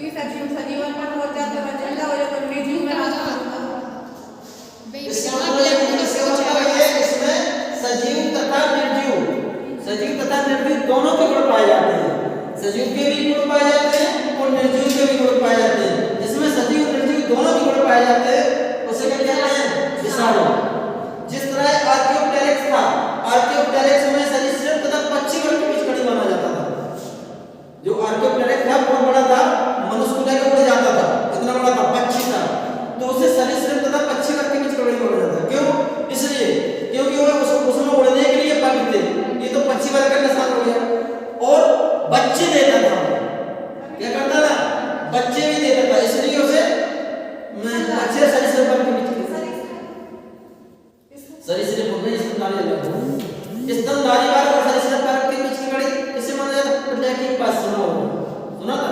क्योंकि सजीवन पर पहुंच जाता है, जिंदा हो जाता है, निर्जीव में आ जाता है। इसका मतलब ये इसमें सजीव तथा निर्जीव दोनों के गुण पाए जाते हैं। सजीव के भी गुण पाए जाते हैं और निर्जीव के भी गुण पाए जाते हैं। इसमें सजीव निर्जीव दोनों के गुण पाए जाते हैं, उसे क्या कहते हैं? विषाणु। जिस तरह आर्कियोप्टेरिक्स था, आर्कियोप्टेरिक्स में सरीसृप तथा पक्षी वर्ग के बीच कड़ी माना जाता था। जो आर्कियोप्टेरिक्स था बहुत बड़ा था, मनुष्य को लेकर उड़ जाता था, इतना बड़ा था, पक्षी था, तो उसे सरीसृप तथा पक्षी वर्ग के बीच कड़ी माना जाता है। क्यों? इसलिए क्योंकि वो उसमें उड़ने के लिए पंख थे, ये तो पक्षी वर्ग का निशान हो गया। और बच्चे देता था, क्या करता था? बच्चे भी देता था, इसलिए उसे अच्छे सरीसृप वर्ग के बीच सरीसृप बोलते हैं स्तनधारी वर्ग। स्तनधारी वर्ग और सरीसृप वर्ग के बीच की कड़ी किसे माना जाता है? प्रजाति पास सुना था?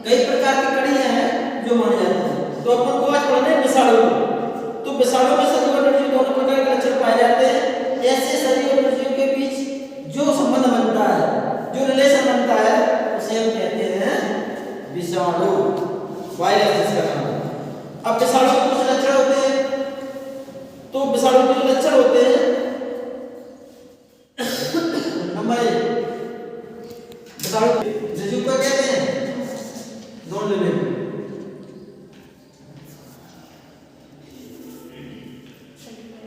कई प्रकार की कड़ियां हैं जो मानी जाती हैं। तो अपन को आज पढ़ना है विषाणु। तो विषाणु में सजीव और निर्जीव दोनों प्रकार के लक्षण पाए जाते हैं। ऐसे सजीव और निर्जीव के बीच जो संबंध बनता है, जो रिलेशन बनता है, उसे हम कहते हैं विषाणु, वायरस जिसका नाम है। अब विषाणु के कुछ लक्षण होते हैं, तो विषाणु के जो लक्षण होते हैं, नंबर 1 विषाणु निर्जीव को कहते हैं नॉन लिविंग।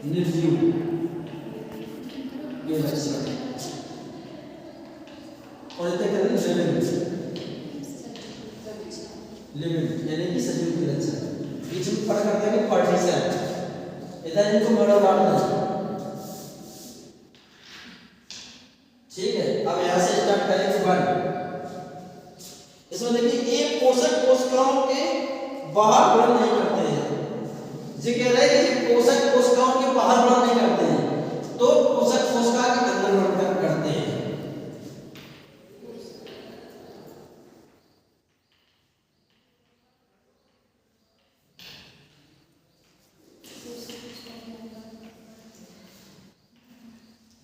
निर्जीव ये लक्षण और इतने कहते हैं लिविंग यानी कि सजीव के लक्षण। बीच में फर्क करते हैं कि पार्टीशन इधर इनको बड़ा डालना, ठीक है। अब यहां से स्टार्ट करेंगे 1। इसमें देखिए एक पोषक कोशिकाओं के बाहर बढ़ नहीं करते हैं। जी कह रहे हैं कि पोषक कोशिकाओं के बाहर बढ़ नहीं करते हैं, तो पोषक कोशिका के अंदर बढ़कर करते हैं।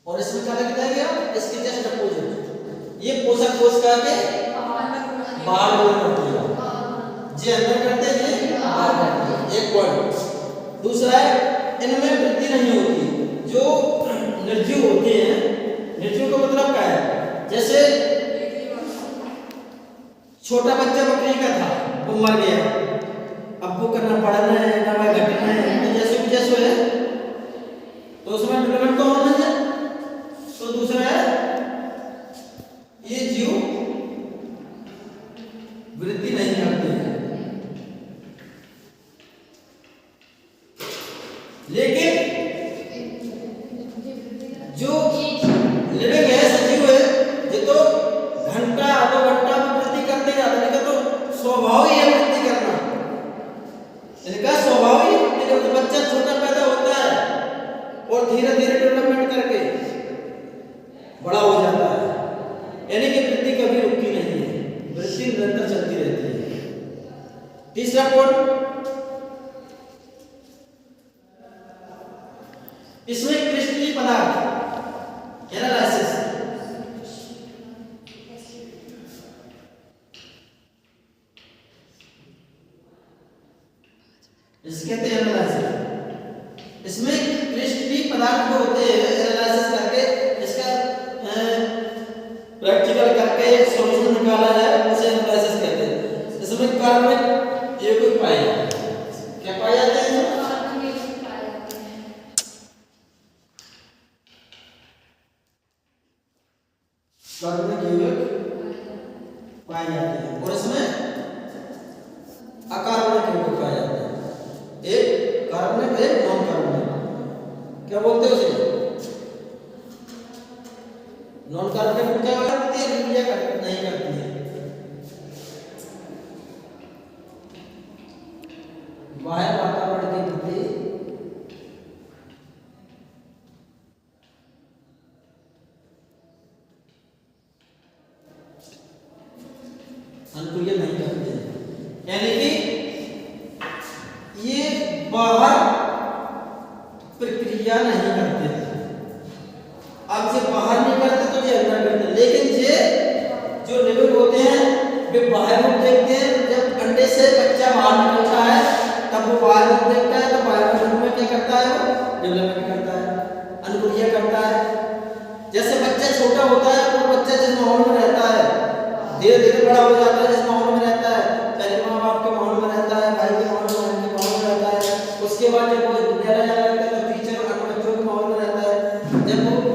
और इसमें क्या लिखा गया? इसके जस्ट अपोजिट, ये पोषक कोशिका के बाहर करते हैं, जे अंदर करते हैं, ये बाहर करते हैं। एक पॉइंट। दूसरा है इनमें वृद्धि नहीं होती। जो निर्जीव होते हैं, निर्जीव का मतलब क्या है? जैसे छोटा बच्चा बकरी का था, वो मर गया, अब वो करना पड़ना है, दवाई घटना है, तो जैसे भी जैसे है तो उसमें डेवलपमेंट तो होना है। तो दूसरा है ये जीव वृद्धि नहीं करते हैं, लेकिन जो लिविंग है, सजीव है, ये तो घंटा 2 घंटा में वृद्धि करते हैं। इनका तो स्वभाव ही है वृद्धि करना, इनका स्वभाव ही वृद्धि करना। बच्चा छोटा पैदा होता है और धीरे धीरे डेवलपमेंट करके बड़ा हो जाता है, यानी कि वृद्धि कभी रुकती नहीं है, वृद्धि निरंतर चलती रहती है। तीसरा पॉइंट, इसमें क्रिस्टलीय पदार्थ एनालिसिस, इसके कहते हैं एनालिसिस। इसमें क्रिस्टलीय पदार्थ जो होते हैं एनालिसिस करके इसका प्रैक्टिकल करके सॉल्यूशन निकाला है, उसे एनालिसिस कहते हैं। इसमें कार्बन ये कोई पाए जाते हैं, क्या पाए जाते हैं? कार्बनिक यौगिक पाए जाते हैं और इसमें अकार्बनिक यौगिक पाए जाते हैं। एक कार्बनिक, एक नॉन कार्बनिक। क्या बोलते हैं उसे? नॉन कार्बनिक क्या करती है? रिक्रिया नहीं करती है, बाहर वातावरण के प्रति अनुक्रिया नहीं करते हैं, यानी कि ये बाहर प्रक्रिया नहीं करते। अब से बाहर नहीं करते तो ये अंदर करते, लेकिन ये जो लिविंग होते हैं वे बाहर रूप देखते हैं, जब अंडे से बच्चा बाहर निकलता है तब वो बाहर रूप देखता है, तो बाहर रूप में क्या करता है, वो डेवलपमेंट करता है, अनुक्रिया करता है। जैसे बच्चा छोटा होता है तो बच्चा जिस माहौल में रहता है धीरे धीरे बड़ा हो जाता है, जिस माहौल में रहता है, पहले माँ बाप के माहौल में रहता है, भाई के माहौल में, बहन के माहौल में रहता है, उसके बाद जब वो विद्यालय जाने लगता है तो टीचर और अन्य बच्चों के माहौल में रहता है। जब वो